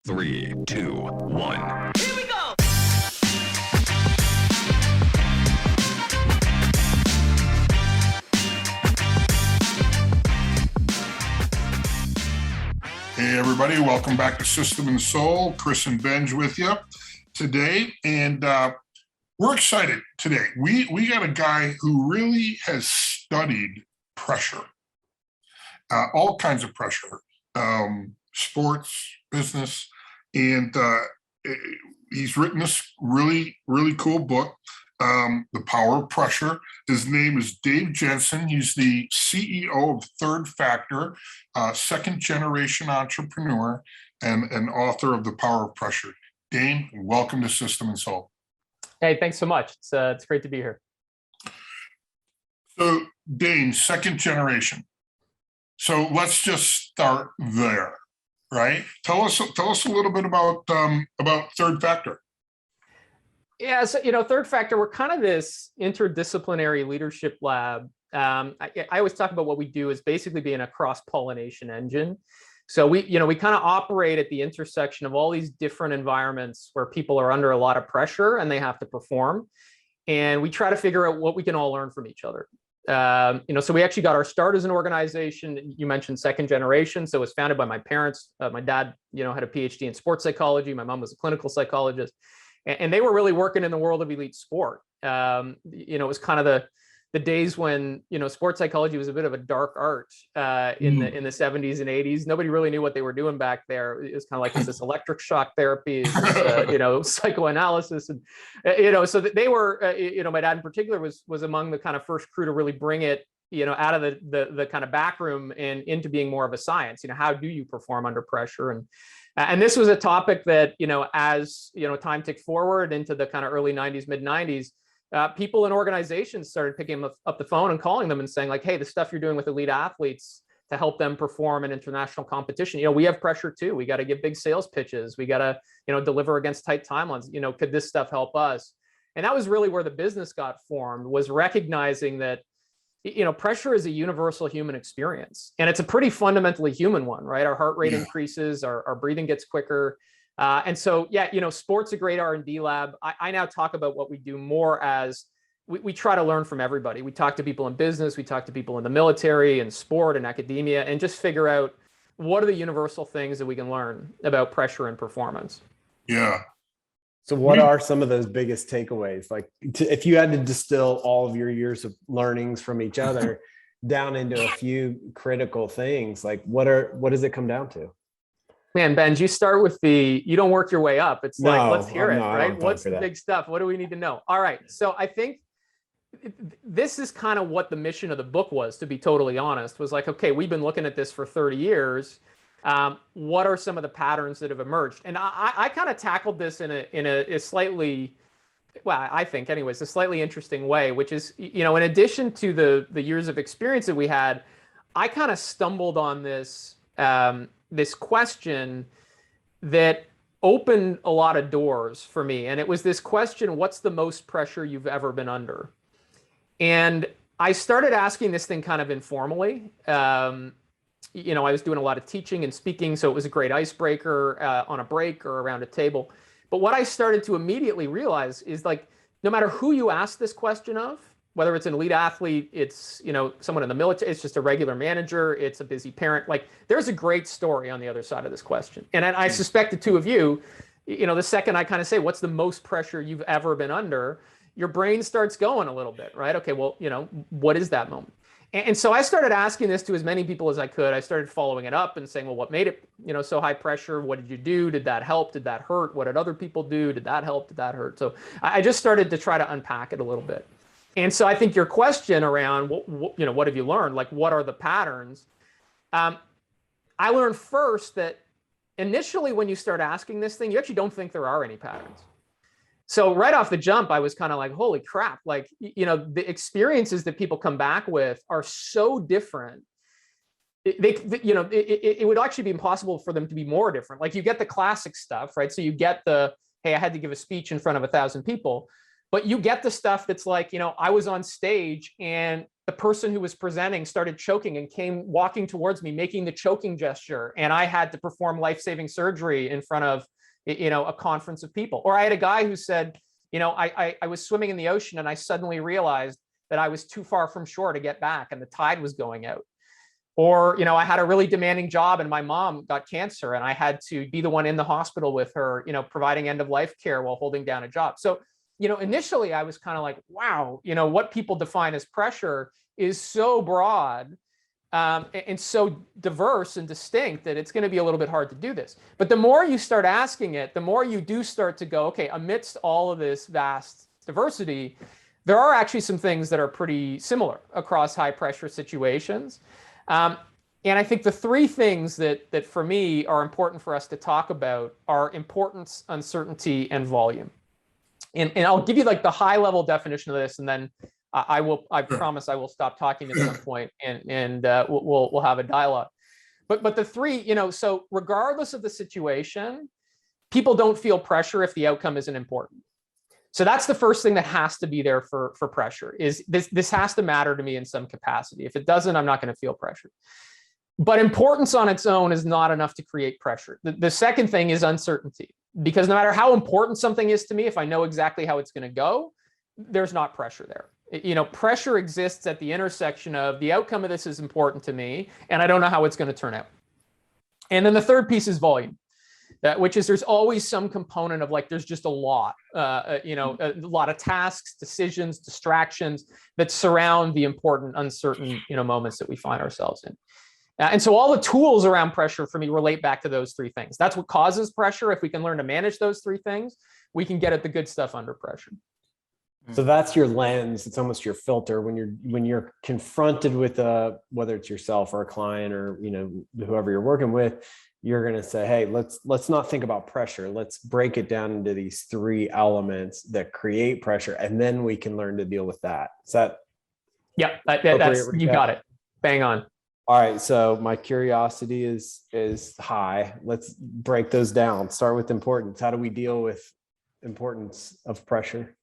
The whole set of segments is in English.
Three, two, one. Here we go! Hey everybody, welcome back to System and Soul. Chris and Benj with you today, and we're excited today. We got a guy who really has studied pressure, all kinds of pressure, sports, business, and he's written this really cool book, The Power of Pressure. His name is Dane Jenson. He's the CEO of Third Factor, second generation entrepreneur, and author of The Power of Pressure. Dane, welcome to System and Soul. Hey, thanks so much. It's great to be here. So Dane, second generation. So let's just start there, right? Tell us a little bit about Third Factor. Yeah, so Third Factor, we're kind of this interdisciplinary leadership lab. I always talk about what we do is basically being a cross-pollination engine. So we kind of operate at the intersection of all these different environments where people are under a lot of pressure and they have to perform. And we try to figure out what we can all learn from each other. So we actually got our start as an organization. You mentioned second generation. So it was founded by my parents. My dad, had a PhD in sports psychology. My mom was a clinical psychologist. And they were really working in the world of elite sport. It was kind of the days when, sports psychology was a bit of a dark art in the 70s and 80s. Nobody really knew what they were doing back there. It was kind of like, is this electric shock therapy? Is this, psychoanalysis? And, so they were, my dad in particular was among the kind of first crew to really bring it, out of the kind of back room and into being more of a science. How do you perform under pressure? And this was a topic that, as time ticked forward into the kind of early 90s, mid 90s, people in organizations started picking up the phone and calling them and saying like, hey, the stuff you're doing with elite athletes to help them perform in international competition, we have pressure too. We got to give big sales pitches. We got to, deliver against tight timelines. Could this stuff help us? And that was really where the business got formed, was recognizing that pressure is a universal human experience, and it's a pretty fundamentally human one, right? Our heart rate increases, our breathing gets quicker. And so, sport's a great R&D lab. I now talk about what we do more as we try to learn from everybody. We talk to people in business, we talk to people in the military and sport and academia, and just figure out what are the universal things that we can learn about pressure and performance. Yeah. So what are some of those biggest takeaways? Like if you had to distill all of your years of learnings from each other down into a few critical things, like what does it come down to? Man, Ben, you start with you don't work your way up. It's like, let's hear it, no, right? What's the big stuff? What do we need to know? All right. So I think this is kind of what the mission of the book was, to be totally honest, was like, okay, we've been looking at this for 30 years. What are some of the patterns that have emerged? And I kind of tackled this in a slightly, well, I think anyways, a slightly interesting way, which is, in addition to the years of experience that we had, I kind of stumbled on this, this question that opened a lot of doors for me. And it was this question, what's the most pressure you've ever been under? And I started asking this thing kind of informally. I was doing a lot of teaching and speaking, so it was a great icebreaker on a break or around a table. But what I started to immediately realize is like, no matter who you ask this question of, whether it's an elite athlete, it's, someone in the military, it's just a regular manager, it's a busy parent, like there's a great story on the other side of this question. And I suspect the two of you, the second I kind of say, what's the most pressure you've ever been under, your brain starts going a little bit, right? Okay, well, what is that moment? And so I started asking this to as many people as I could. I started following it up and saying, well, what made it, so high pressure? What did you do? Did that help? Did that hurt? What did other people do? Did that help? Did that hurt? So I just started to try to unpack it a little bit. And so I think your question around, what have you learned? Like, what are the patterns? I learned first that initially when you start asking this thing, you actually don't think there are any patterns. So right off the jump, I was kind of like, holy crap, like, the experiences that people come back with are so different. It would actually be impossible for them to be more different. Like you get the classic stuff, right? So you get hey, I had to give a speech in front of 1,000 people. But you get the stuff that's like, I was on stage and the person who was presenting started choking and came walking towards me, making the choking gesture. And I had to perform life-saving surgery in front of, a conference of people. Or I had a guy who said, I was swimming in the ocean and I suddenly realized that I was too far from shore to get back and the tide was going out. Or, I had a really demanding job and my mom got cancer and I had to be the one in the hospital with her, providing end of life care while holding down a job. So, initially I was kind of like, wow, what people define as pressure is so broad and so diverse and distinct that it's going to be a little bit hard to do this. But the more you start asking it, the more you do start to go, okay, amidst all of this vast diversity, there are actually some things that are pretty similar across high pressure situations. And I think the three things that for me are important for us to talk about are importance, uncertainty, and volume. And I'll give you like the high level definition of this, and then I promise I will stop talking at some point and we'll have a dialogue. But the three, so regardless of the situation, people don't feel pressure if the outcome isn't important. So that's the first thing that has to be there for pressure is this has to matter to me in some capacity. If it doesn't, I'm not going to feel pressure. But importance on its own is not enough to create pressure. The second thing is uncertainty, because no matter how important something is to me, if I know exactly how it's going to go, there's not pressure there. Pressure exists at the intersection of the outcome of this is important to me, and I don't know how it's going to turn out. And then the third piece is volume, which is there's always some component of like, there's just a lot, a lot of tasks, decisions, distractions that surround the important, uncertain, moments that we find ourselves in. And so all the tools around pressure for me relate back to those three things. That's what causes pressure. If we can learn to manage those three things, we can get at the good stuff under pressure. So that's your lens. It's almost your filter when you're confronted with whether it's yourself or a client or whoever you're working with. You're going to say, hey, let's not think about pressure. Let's break it down into these three elements that create pressure, and then we can learn to deal with that. Is that? Yeah, that's you got it. Bang on. All right, so my curiosity is high. Let's break those down. Start with importance. How do we deal with importance of pressure?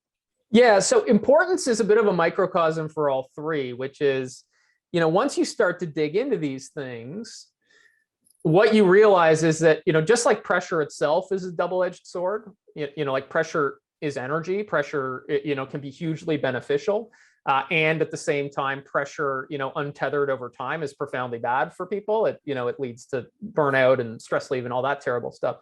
Yeah, so importance is a bit of a microcosm for all three, which is, once you start to dig into these things, what you realize is that, just like pressure itself is a double-edged sword, like pressure is energy, pressure, can be hugely beneficial. And at the same time, pressure, untethered over time is profoundly bad for people. It leads to burnout and stress leave and all that terrible stuff.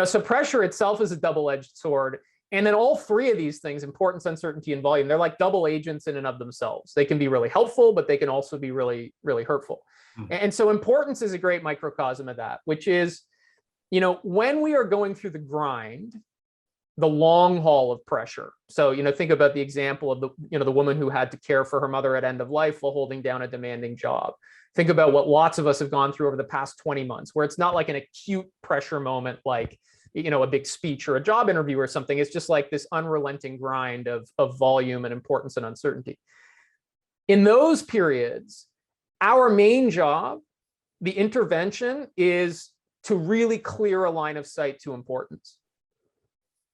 So pressure itself is a double-edged sword. And then all three of these things, importance, uncertainty, and volume, they're like double agents in and of themselves. They can be really helpful, but they can also be really, really hurtful. Mm-hmm. And so importance is a great microcosm of that, which is, when we are going through the grind, the long haul of pressure. So, think about the example of the woman who had to care for her mother at end of life while holding down a demanding job. Think about what lots of us have gone through over the past 20 months, where it's not like an acute pressure moment, like, a big speech or a job interview or something. It's just like this unrelenting grind of volume and importance and uncertainty. In those periods, our main job, the intervention, is to really clear a line of sight to importance.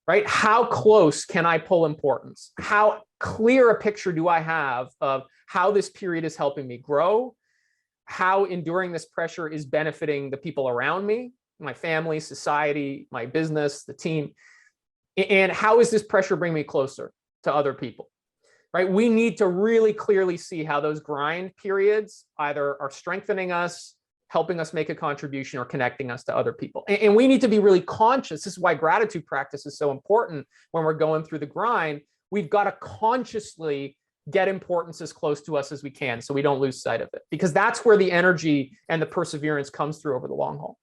Right? How close can I pull importance? How clear a picture do I have of how this period is helping me grow? How enduring this pressure is benefiting the people around me, my family, society, my business, the team? And how is this pressure bringing me closer to other people? Right? We need to really clearly see how those grind periods either are strengthening us, helping us make a contribution, or connecting us to other people. And we need to be really conscious. This is why gratitude practice is so important when we're going through the grind. We've got to consciously get importance as close to us as we can so we don't lose sight of it, because that's where the energy and the perseverance comes through over the long haul.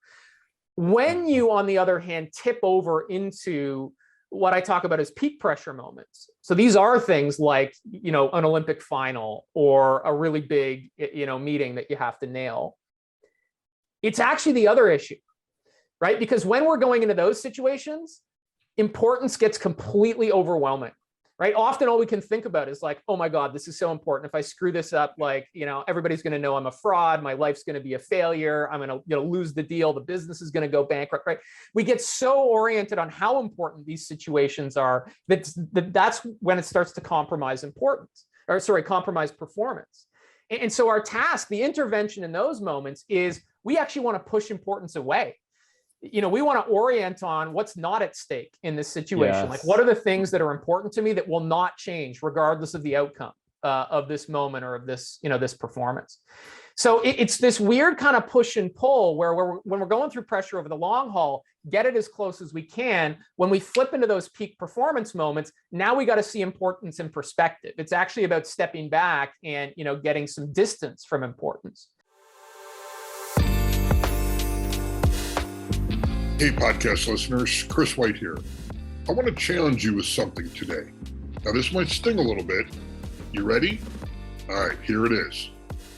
When you, on the other hand, tip over into what I talk about as peak pressure moments. So these are things like, an Olympic final or a really big, meeting that you have to nail. It's actually the other issue, right? Because when we're going into those situations, importance gets completely overwhelming. right? Often all we can think about is like, oh my God, this is so important. If I screw this up, like, everybody's going to know I'm a fraud. My life's going to be a failure. I'm going to lose the deal. The business is going to go bankrupt, right? We get so oriented on how important these situations are that's when it starts to compromise compromise performance. And so our task, the intervention in those moments is we actually want to push importance away. We want to orient on what's not at stake in this situation. Yes. Like, what are the things that are important to me that will not change regardless of the outcome of this moment or of this, this performance. So it's this weird kind of push and pull where when we're going through pressure over the long haul, get it as close as we can. When we flip into those peak performance moments, now we got to see importance in perspective. It's actually about stepping back and, getting some distance from importance. Hey, podcast listeners, Chris White here. I want to challenge you with something today. Now, this might sting a little bit. You ready? All right, here it is.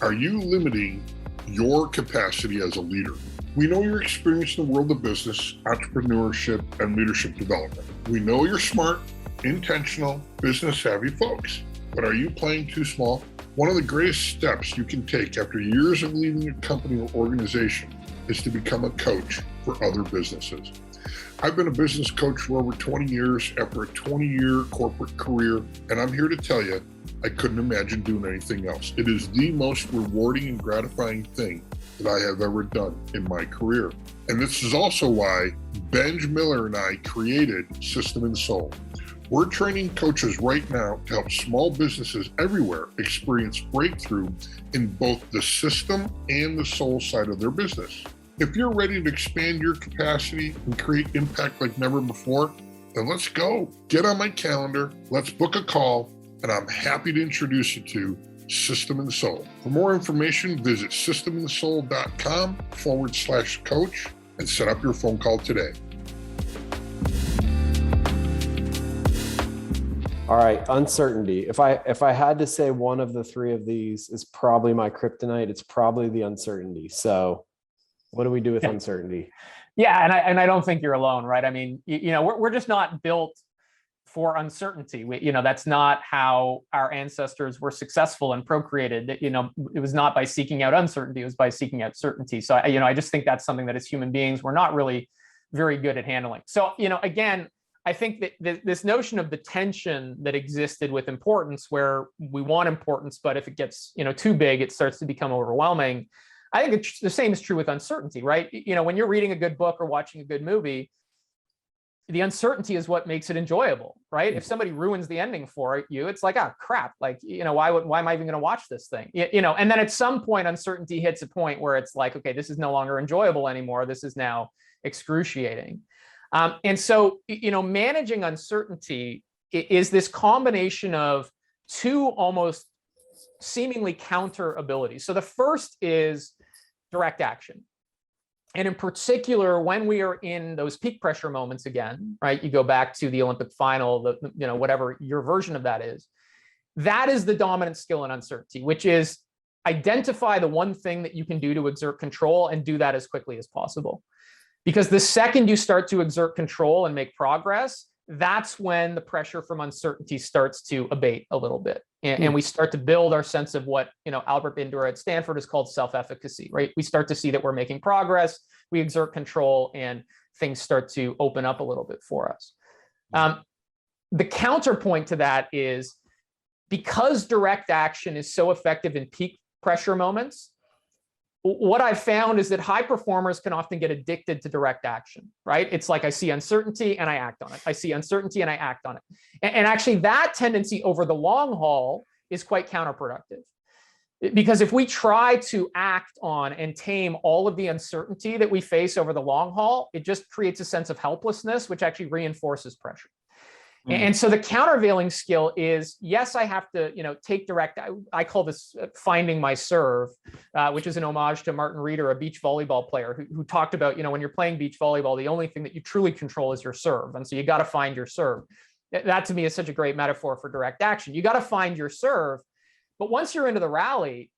Are you limiting your capacity as a leader? We know you're experienced in the world of business, entrepreneurship, and leadership development. We know you're smart, intentional, business-savvy folks. But are you playing too small? One of the greatest steps you can take after years of leading a company or organization is to become a coach for other businesses. I've been a business coach for over 20 years after a 20-year corporate career, and I'm here to tell you, I couldn't imagine doing anything else. It is the most rewarding and gratifying thing that I have ever done in my career. And this is also why Benj Miller and I created System and Soul. We're training coaches right now to help small businesses everywhere experience breakthrough in both the system and the soul side of their business. If you're ready to expand your capacity and create impact like never before, then let's go. Get on my calendar, let's book a call, and I'm happy to introduce you to System and Soul. For more information, visit systemandsoul.com/coach and set up your phone call today. All right, uncertainty. If I had to say one of the three of these is probably my kryptonite, it's probably the uncertainty. So what do we do with uncertainty? Yeah, and I don't think you're alone, right? I mean, we're just not built for uncertainty. That's not how our ancestors were successful and procreated. It was not by seeking out uncertainty, it was by seeking out certainty. So I just think that's something that as human beings, we're not really very good at handling. So, again, I think that this notion of the tension that existed with importance, where we want importance, but if it gets, too big, it starts to become overwhelming. I think the same is true with uncertainty, right? When you're reading a good book or watching a good movie, the uncertainty is what makes it enjoyable, right? If somebody ruins the ending for you, it's like, oh crap, like, why am I even going to watch this thing? And then at some point, uncertainty hits a point where it's like, okay, this is no longer enjoyable anymore. This is now excruciating. And so, managing uncertainty is this combination of two almost seemingly counter abilities. So the first is direct action. And in particular, when we are in those peak pressure moments again, right? You go back to the Olympic final, whatever your version of that is the dominant skill in uncertainty, which is identify the one thing that you can do to exert control and do that as quickly as possible. Because the second you start to exert control and make progress, that's when the pressure from uncertainty starts to abate a little bit. And we start to build our sense of what, Albert Bandura at Stanford is called self-efficacy, right? We start to see that we're making progress, we exert control, and things start to open up a little bit for us. The counterpoint to that is because direct action is so effective in peak pressure moments, what I've found is that high performers can often get addicted to direct action, right? It's like I see uncertainty and I act on it. I see uncertainty and I act on it. And actually that tendency over the long haul is quite counterproductive. Because if we try to act on and tame all of the uncertainty that we face over the long haul, it just creates a sense of helplessness, which actually reinforces pressure. And so the countervailing skill is, yes, I have to, take direct, I call this finding my serve, which is an homage to Martin Reeder, a beach volleyball player who talked about, when you're playing beach volleyball, the only thing that you truly control is your serve. And so you got to find your serve. That to me is such a great metaphor for direct action. You got to find your serve. But once you're into the rally,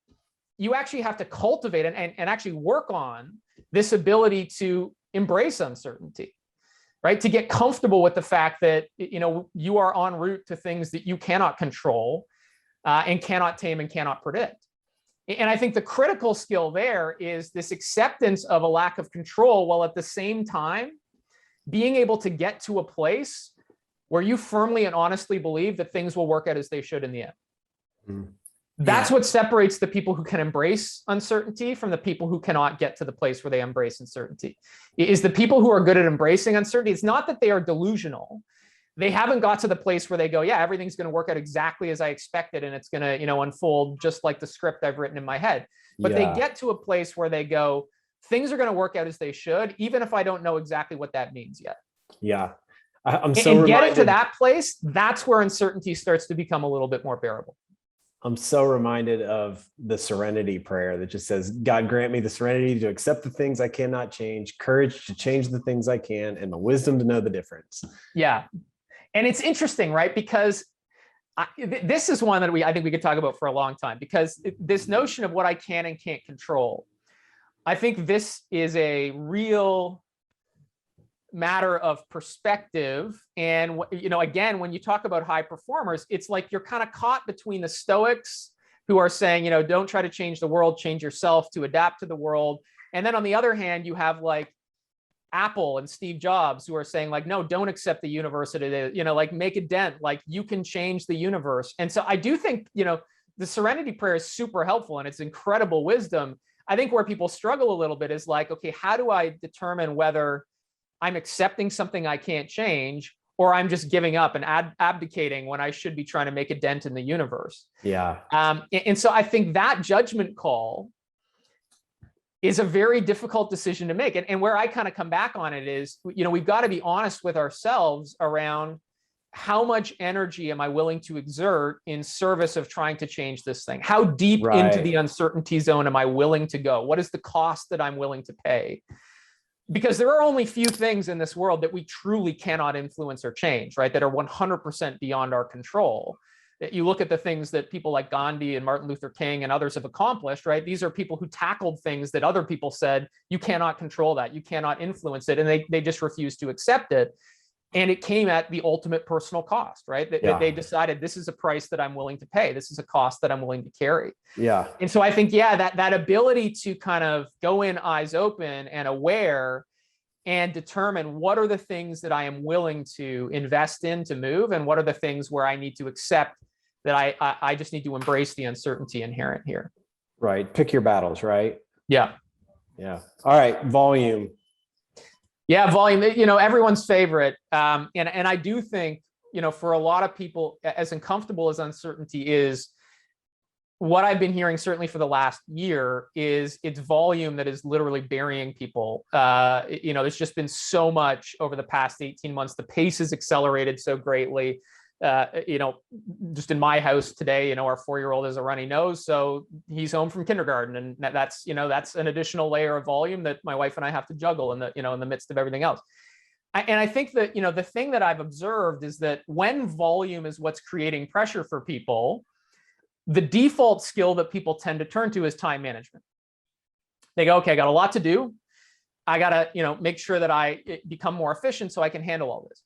you actually have to cultivate and actually work on this ability to embrace uncertainty. right? To get comfortable with the fact that, you are en route to things that you cannot control and cannot tame and cannot predict. And I think the critical skill there is this acceptance of a lack of control, while at the same time being able to get to a place where you firmly and honestly believe that things will work out as they should in the end. Mm. That's what separates the people who can embrace uncertainty from the people who cannot get to the place where they embrace uncertainty. Is the people who are good at embracing uncertainty. It's not that they are delusional. They haven't got to the place where they go, yeah, everything's going to work out exactly as I expected, and it's going to, unfold just like the script I've written in my head. But they get to a place where they go, things are going to work out as they should, even if I don't know exactly what that means yet. Yeah. I'm so reminded. Getting to that place, that's where uncertainty starts to become a little bit more bearable. I'm so reminded of the serenity prayer that just says, God grant me the serenity to accept the things I cannot change, courage to change the things I can, and the wisdom to know the difference. Yeah. And it's interesting, right? Because this is one that I think we could talk about for a long time, because this notion of what I can and can't control, I think this is a real matter of perspective. And, again, when you talk about high performers, it's like you're kind of caught between the Stoics, who are saying, don't try to change the world, change yourself to adapt to the world. And then on the other hand, you have like Apple and Steve Jobs, who are saying like, no, don't accept the universe as it is, like make a dent, like you can change the universe. And so I do think, the serenity prayer is super helpful and it's incredible wisdom. I think where people struggle a little bit is like, okay, how do I determine whether I'm accepting something I can't change, or I'm just giving up and abdicating when I should be trying to make a dent in the universe? Yeah. And so I think that judgment call is a very difficult decision to make. And where I kind of come back on it is, we've got to be honest with ourselves around how much energy am I willing to exert in service of trying to change this thing? How deep into the uncertainty zone am I willing to go? What is the cost that I'm willing to pay? Because there are only few things in this world that we truly cannot influence or change, right? That are 100% beyond our control. You look at the things that people like Gandhi and Martin Luther King and others have accomplished, right? These are people who tackled things that other people said, you cannot control that, you cannot influence it. And they just refused to accept it. And it came at the ultimate personal cost, right? They decided, this is a price that I'm willing to pay. This is a cost that I'm willing to carry. Yeah. And so I think, that ability to kind of go in eyes open and aware and determine what are the things that I am willing to invest in to move, and what are the things where I need to accept that I just need to embrace the uncertainty inherent here. Right. Pick your battles, right? Yeah. Yeah. All right. Volume. Yeah, volume, everyone's favorite. And I do think, for a lot of people, as uncomfortable as uncertainty is, what I've been hearing certainly for the last year is it's volume that is literally burying people. There's just been so much over the past 18 months. The pace has accelerated so greatly. Just in my house today, our 4-year-old has a runny nose, so he's home from kindergarten, and that's an additional layer of volume that my wife and I have to juggle in the midst of everything else. And I think that, the thing that I've observed is that when volume is what's creating pressure for people, the default skill that people tend to turn to is time management. They go, okay, I got a lot to do. I got to, make sure that I become more efficient so I can handle all this.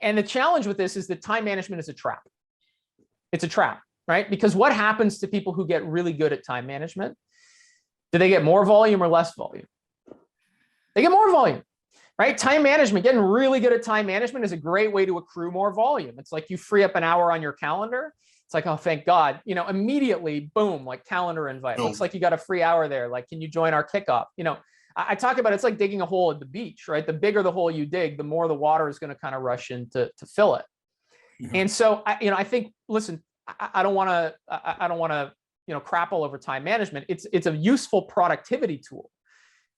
And the challenge with this is that time management is a trap. It's a trap, right? Because what happens to people who get really good at time management? Do they get more volume or less volume? They get more volume, right? Time management, getting really good at time management is a great way to accrue more volume. It's like you free up an hour on your calendar. It's like, oh, thank God, immediately, boom, like calendar invite. Looks like you got a free hour there. Like, can you join our kickoff? I talk about it's like digging a hole at the beach, right? The bigger the hole you dig, the more the water is going to kind of rush in to fill it. Mm-hmm. And so, I think, listen, I don't want to crap all over time management. It's a useful productivity tool.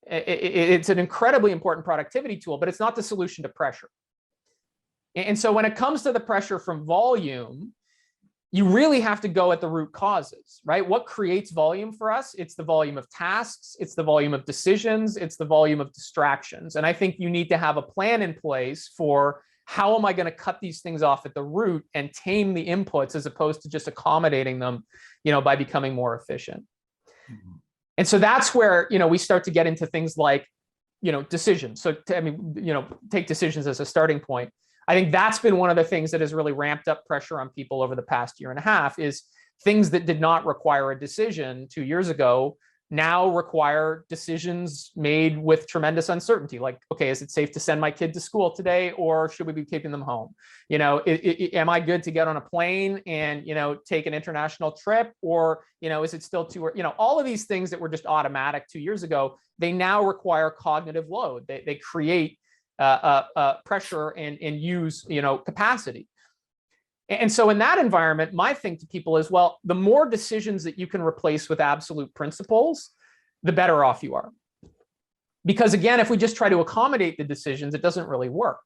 It's an incredibly important productivity tool, but it's not the solution to pressure. And so when it comes to the pressure from volume, you really have to go at the root causes, right? What creates volume for us? It's the volume of tasks, it's the volume of decisions, it's the volume of distractions. And I think you need to have a plan in place for how am I going to cut these things off at the root and tame the inputs as opposed to just accommodating them, by becoming more efficient. Mm-hmm. And so that's where, we start to get into things like decisions. So take decisions as a starting point. I think that's been one of the things that has really ramped up pressure on people over the past year and a half, is things that did not require a decision 2 years ago now require decisions made with tremendous uncertainty. Like, okay, is it safe to send my kid to school today, or should we be keeping them home? Am I good to get on a plane and, take an international trip, or, is it still too, all of these things that were just automatic 2 years ago, they now require cognitive load. They create pressure and use, capacity. And so in that environment, my thing to people is, well, the more decisions that you can replace with absolute principles, the better off you are. Because again, if we just try to accommodate the decisions, it doesn't really work.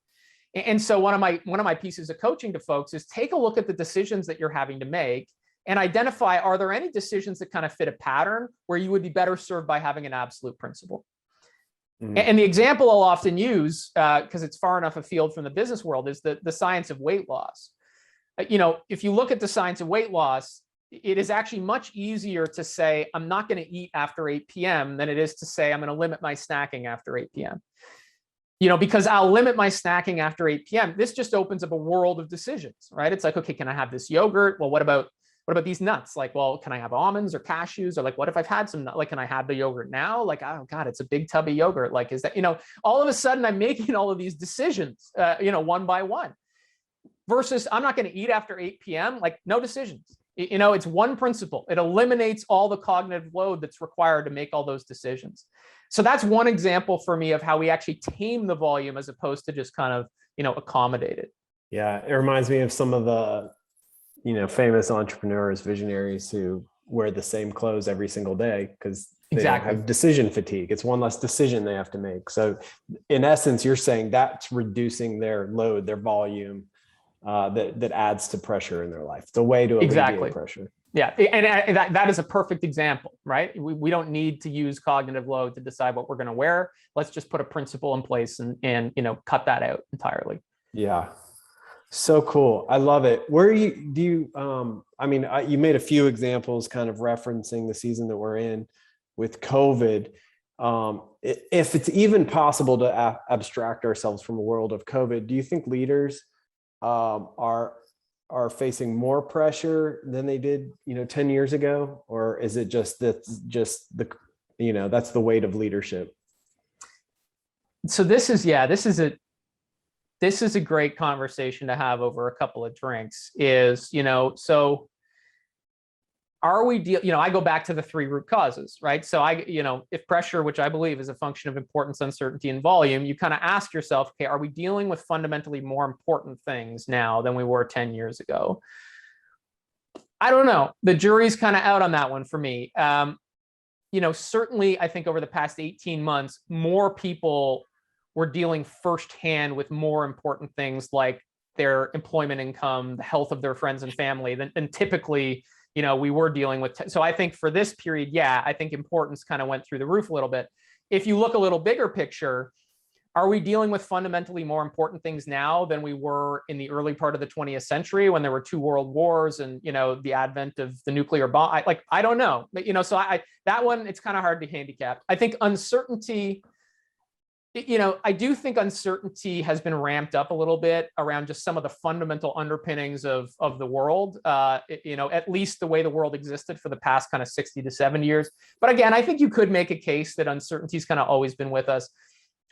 And so one of my pieces of coaching to folks is take a look at the decisions that you're having to make and identify, are there any decisions that kind of fit a pattern where you would be better served by having an absolute principle? And the example I'll often use, because it's far enough afield from the business world, is the science of weight loss. If you look at the science of weight loss, it is actually much easier to say, I'm not going to eat after 8 p.m. than it is to say, I'm going to limit my snacking after 8 p.m. Because I'll limit my snacking after 8 p.m. This just opens up a world of decisions, right? It's like, okay, can I have this yogurt? Well, what about these nuts? Like, well, can I have almonds or cashews? Or like, what if I've had some, like, can I have the yogurt now? Like, oh God, it's a big tub of yogurt. Like, is that, all of a sudden I'm making all of these decisions, one by one. Versus I'm not going to eat after 8 p.m. Like, no decisions. It's one principle. It eliminates all the cognitive load that's required to make all those decisions. So that's one example for me of how we actually tame the volume as opposed to just kind of, accommodate it. Yeah. It reminds me of some of the, famous entrepreneurs, visionaries who wear the same clothes every single day because they don't have decision fatigue. It's one less decision they have to make. So in essence, you're saying that's reducing their load, their volume, that adds to pressure in their life. It's a way to alleviate pressure. Yeah, and that is a perfect example, right? We don't need to use cognitive load to decide what we're going to wear. Let's just put a principle in place and cut that out entirely. Yeah, so cool. I love it. You made a few examples kind of referencing the season that we're in with COVID. If it's even possible to abstract ourselves from a world of COVID, do you think leaders are facing more pressure than they did 10 years ago, or is it just that's the weight of leadership? So this is a great conversation to have over a couple of drinks. So are we I go back to the 3 root causes, right? So if pressure, which I believe is a function of importance, uncertainty, and volume, you kind of ask yourself, okay, are we dealing with fundamentally more important things now than we were 10 years ago? I don't know. The jury's kind of out on that one for me. Certainly I think over the past 18 months, more people were dealing firsthand with more important things like their employment income, the health of their friends and family than typically we were dealing with. So I think for this period, I think importance kind of went through the roof a little bit. If you look a little bigger picture, are we dealing with fundamentally more important things now than we were in the early part of the 20th century when there were 2 world wars and, the advent of the nuclear bomb? I don't know, but, so that one, it's kind of hard to handicap. I think uncertainty, I do think uncertainty has been ramped up a little bit around just some of the fundamental underpinnings of the world, at least the way the world existed for the past kind of 60 to 70 years. But again, I think you could make a case that uncertainty's kind of always been with us.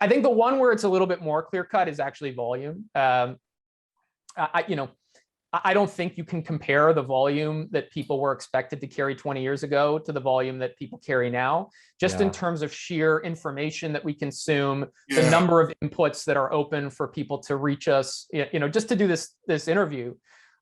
I think the one where it's a little bit more clear cut is actually volume. I don't think you can compare the volume that people were expected to carry 20 years ago to the volume that people carry now, just in terms of sheer information that we consume, the number of inputs that are open for people to reach us. Just to do this interview,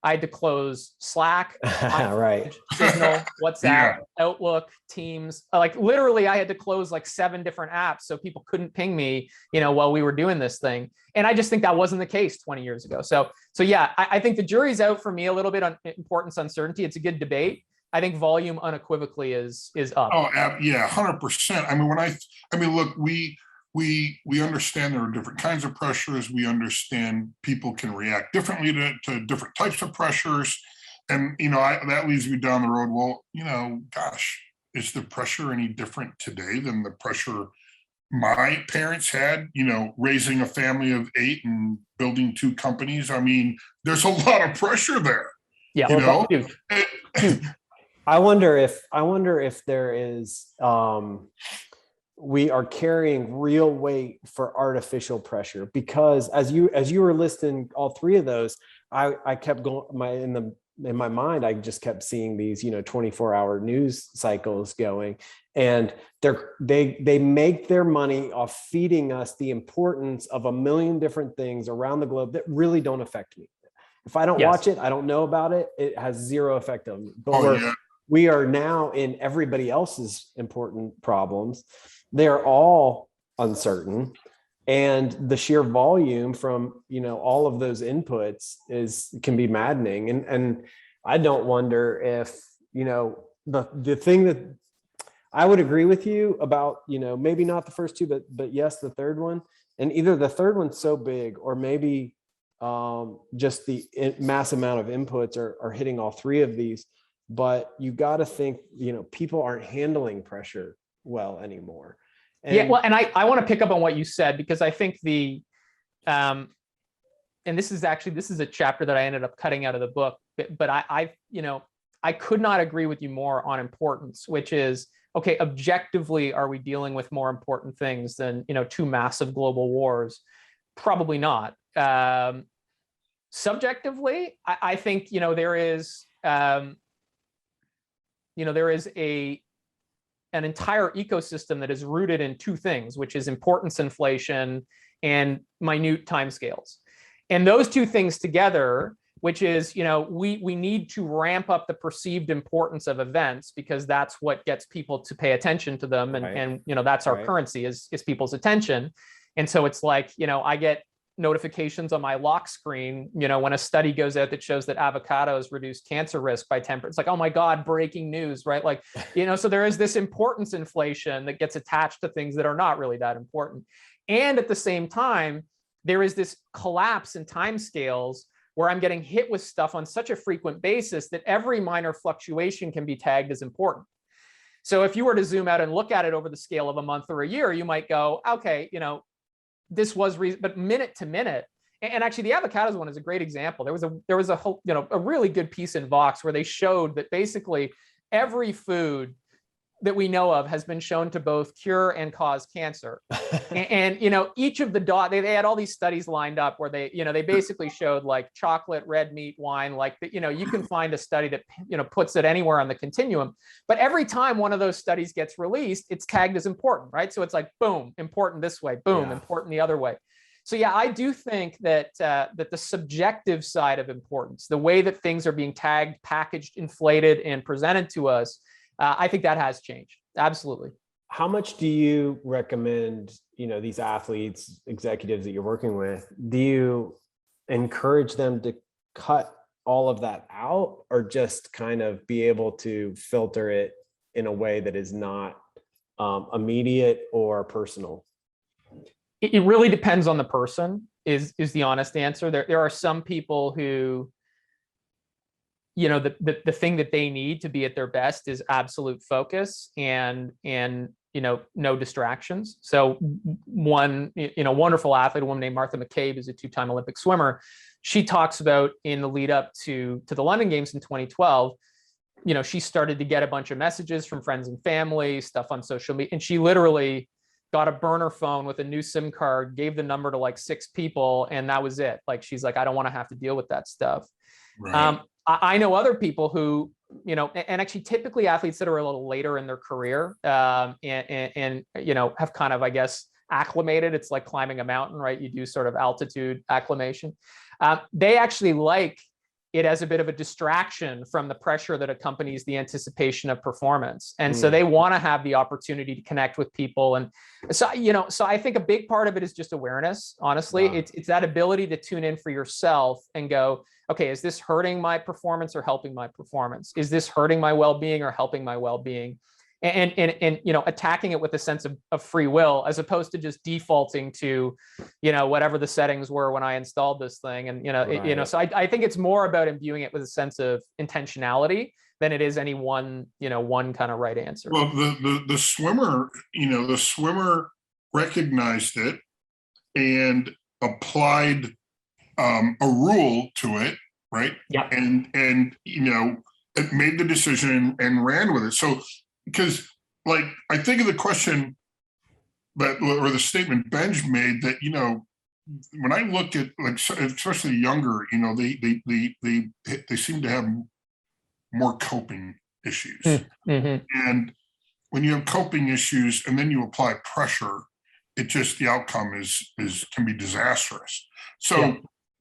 I had to close Slack, right, Signal, WhatsApp, Outlook, Teams. Like literally, I had to close like 7 different apps so people couldn't ping me, while we were doing this thing. And I just think that wasn't the case 20 years ago. So I think the jury's out for me a little bit on importance, uncertainty. It's a good debate. I think volume unequivocally is up. Oh, yeah, 100%. Look, we understand there are different kinds of pressures. We understand people can react differently to different types of pressures. And, that leads me down the road. Well, gosh, is the pressure any different today than the pressure my parents had, raising a family of 8 and building 2 companies. I mean, there's a lot of pressure there. Yeah. Huge. Huge. I wonder if there is, we are carrying real weight for artificial pressure, because as you were listing all 3 of those, I kept going in my mind, I just kept seeing these, 24-hour news cycles going, and they make their money off feeding us the importance of a million different things around the globe that really don't affect me. If I don't watch it, I don't know about it. It has zero effect on me. But we are now in everybody else's important problems. They're all uncertain. And the sheer volume from, all of those inputs can be maddening. And I don't wonder if, the thing that I would agree with you about, maybe not the first 2, but yes, the third one. And either the third one's so big, or maybe just the mass amount of inputs are hitting all 3 of these. But you got to think, people aren't handling pressure well anymore. And I want to pick up on what you said, because I think and this is a chapter that I ended up cutting out of the book, but I could not agree with you more on importance, which is, okay, objectively, are we dealing with more important things than, 2 massive global wars? Probably not. Subjectively, I think, there is an entire ecosystem that is rooted in 2 things, which is importance inflation and minute timescales. And those 2 things together, which is, we need to ramp up the perceived importance of events, because that's what gets people to pay attention to them. And that's our currency is people's attention. And so it's like, I get notifications on my lock screen, when a study goes out that shows that avocados reduce cancer risk by 10%. It's like, oh my God, breaking news, right? Like, so there is this importance inflation that gets attached to things that are not really that important. And at the same time, there is this collapse in timescales where I'm getting hit with stuff on such a frequent basis that every minor fluctuation can be tagged as important. So if you were to zoom out and look at it over the scale of a month or a year, you might go, okay, this was but minute to minute. And actually the avocados one is a great example. There was a whole, a really good piece in Vox where they showed that basically every food that we know of has been shown to both cure and cause cancer. and each of the they had all these studies lined up where they basically showed like chocolate, red meat, wine, like you can find a study that puts it anywhere on the continuum. But every time one of those studies gets released, it's tagged as important, right? So it's like, boom, important this way, boom, important the other way. So yeah, I do think that that the subjective side of importance, the way that things are being tagged, packaged, inflated, and presented to us, I think that has changed. Absolutely. How much do you recommend, these athletes, executives that you're working with, do you encourage them to cut all of that out, or just kind of be able to filter it in a way that is not immediate or personal? It really depends on the person, is the honest answer. There are some people who, the thing that they need to be at their best is absolute focus and no distractions. So one, wonderful athlete, a woman named Martha McCabe, is a 2-time Olympic swimmer. She talks about in the lead up to the London Games in 2012, she started to get a bunch of messages from friends and family, stuff on social media. And she literally got a burner phone with a new SIM card, gave the number to like 6 people, and that was it. Like, she's like, I don't want to have to deal with that stuff. Right. I know other people who, and actually typically athletes that are a little later in their career and have kind of, I guess, acclimated. It's like climbing a mountain, right? You do sort of altitude acclimation. They actually like it as a bit of a distraction from the pressure that accompanies the anticipation of performance. And so they want to have the opportunity to connect with people. And so, so I think a big part of it is just awareness. Honestly, it's that ability to tune in for yourself and go, okay, is this hurting my performance or helping my performance? Is this hurting my well-being or helping my well-being? And attacking it with a sense of free will, as opposed to just defaulting to, whatever the settings were when I installed this thing. And, so I think it's more about imbuing it with a sense of intentionality than it is any one kind of right answer. Well, the swimmer, recognized it and applied a rule to it, right? Yeah. And it made the decision and ran with it. So, because like, I think of the question or the statement Benj made that, when I look at, like, especially younger, they seem to have more coping issues. Mm-hmm. And when you have coping issues and then you apply pressure, the outcome can be disastrous. So Yeah.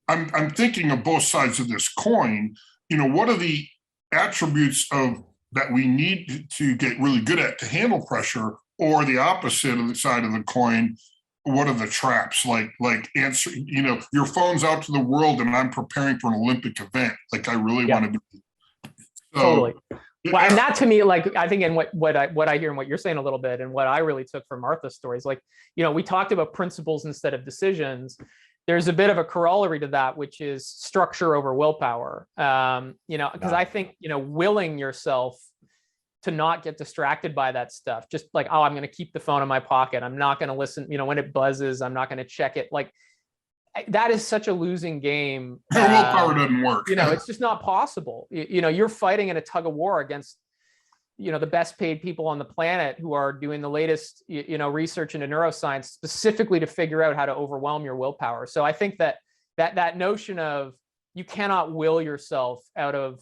I'm thinking of both sides of this coin. What are the attributes that we need to get really good at to handle pressure, or the opposite of the side of the coin? What are the traps? Like answer, your phone's out to the world and I'm preparing for an Olympic event. Like, I really want to do. So, Totally. yeah. Well, and that to me, like, I think in what I hear and what you're saying a little bit, and what I really took from Martha's stories, like, we talked about principles instead of decisions. There's a bit of a corollary to that, which is structure over willpower. Because I think, willing yourself to not get distracted by that stuff, just like, oh, I'm going to keep the phone in my pocket, I'm not going to listen, when it buzzes, I'm not going to check it. Like, that is such a losing game. Willpower doesn't work. It's just not possible. You're fighting in a tug of war against, the best paid people on the planet who are doing the latest, research into neuroscience specifically to figure out how to overwhelm your willpower. So I think that notion of, you cannot will yourself out of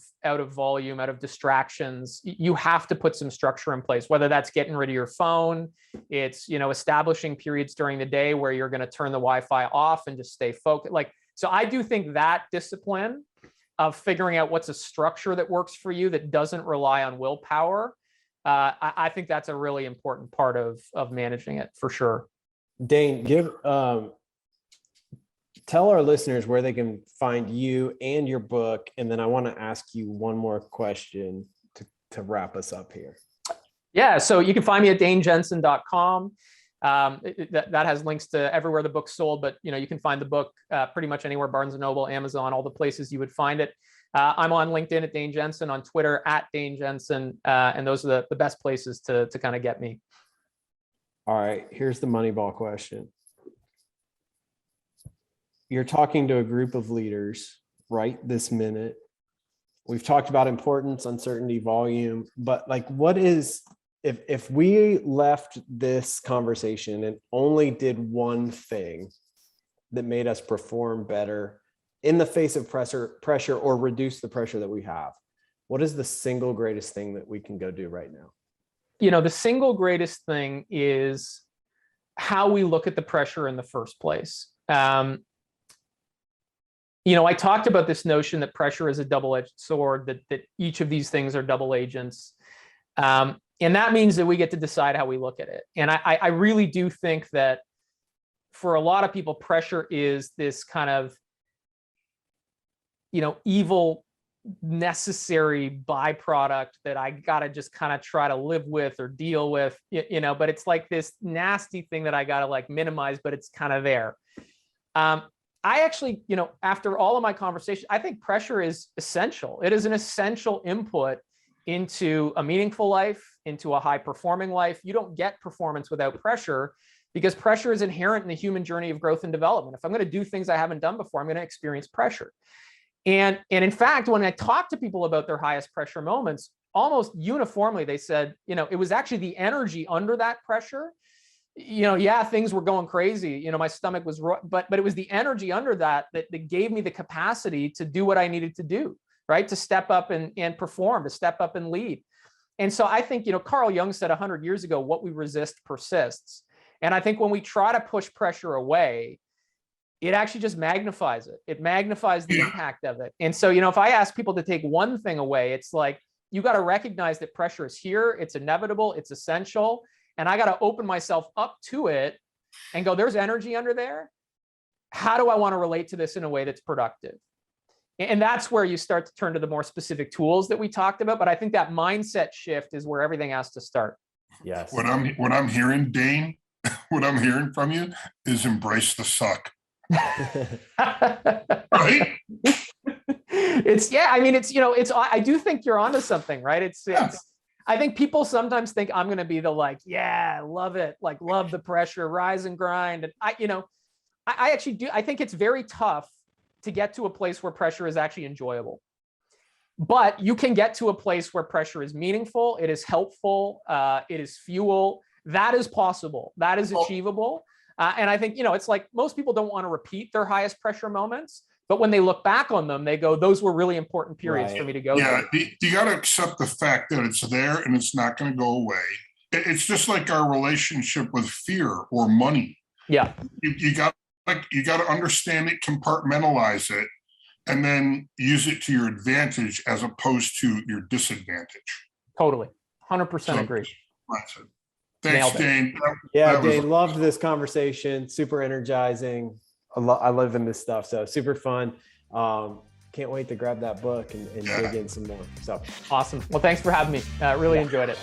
volume, out of distractions. You have to put some structure in place, whether that's getting rid of your phone, it's, establishing periods during the day where you're going to turn the Wi-Fi off and just stay focused. Like, so I do think that discipline of figuring out what's a structure that works for you that doesn't rely on willpower, I think that's a really important part of managing it, for sure. Dane, tell our listeners where they can find you and your book. And then I want to ask you one more question to wrap us up here. Yeah, so you can find me at danejenson.com. That has links to everywhere the book's sold, but you can find the book pretty much anywhere: Barnes & Noble, Amazon, all the places you would find it. I'm on LinkedIn at Dane Jenson, on Twitter at Dane Jenson, and those are the best places to kind of get me. All right, here's the Moneyball question. You're talking to a group of leaders right this minute. We've talked about importance, uncertainty, volume, but like, what is, if we left this conversation and only did one thing that made us perform better in the face of pressure or reduce the pressure that we have, what is the single greatest thing that we can go do right now? The single greatest thing is how we look at the pressure in the first place. I talked about this notion that pressure is a double-edged sword, that each of these things are double agents. And that means that we get to decide how we look at it. And I really do think that for a lot of people, pressure is this kind of, evil, necessary byproduct that I got to just kind of try to live with or deal with, but it's like this nasty thing that I got to like minimize, but it's kind of there. I actually, after all of my conversation, I think pressure is essential. It is an essential input into a meaningful life, into a high performing life. You don't get performance without pressure, because pressure is inherent in the human journey of growth and development. If I'm going to do things I haven't done before, I'm going to experience pressure. And in fact, when I talk to people about their highest pressure moments, almost uniformly, they said, it was actually the energy under that pressure. Things were going crazy. My stomach was, but it was the energy under that gave me the capacity to do what I needed to do, right? To step up and perform, to step up and lead. And so I think, Carl Jung said 100 years ago, what we resist persists. And I think when we try to push pressure away, it actually just magnifies it. It magnifies the impact of it. And so, if I ask people to take one thing away, it's like, you got to recognize that pressure is here. It's inevitable. It's essential. And I got to open myself up to it and go, there's energy under there. How do I want to relate to this in a way that's productive? And that's where you start to turn to the more specific tools that we talked about. But I think that mindset shift is where everything has to start. Yes. What I'm hearing, Dane, what I'm hearing from you is embrace the suck. Right? I do think you're onto something, right? I think people sometimes think I'm going to be the like, yeah, love it. Like love the pressure, rise and grind. And I actually do. I think it's very tough to get to a place where pressure is actually enjoyable. But you can get to a place where pressure is meaningful. It is helpful. It is fuel. That is possible. That is achievable. And I think, it's like most people don't want to repeat their highest pressure moments, but when they look back on them, they go, those were really important periods for me to go through. You got to accept the fact that it's there and it's not going to go away. It's just like our relationship with fear or money. Yeah. You got to understand it, compartmentalize it, and then use it to your advantage as opposed to your disadvantage. Totally. 100% agree. That's it. Thanks, Dane. Dane, loved this conversation. Super energizing. I live in this stuff, so super fun. Can't wait to grab that book and dig in some more. So awesome. Well, thanks for having me. Really enjoyed it.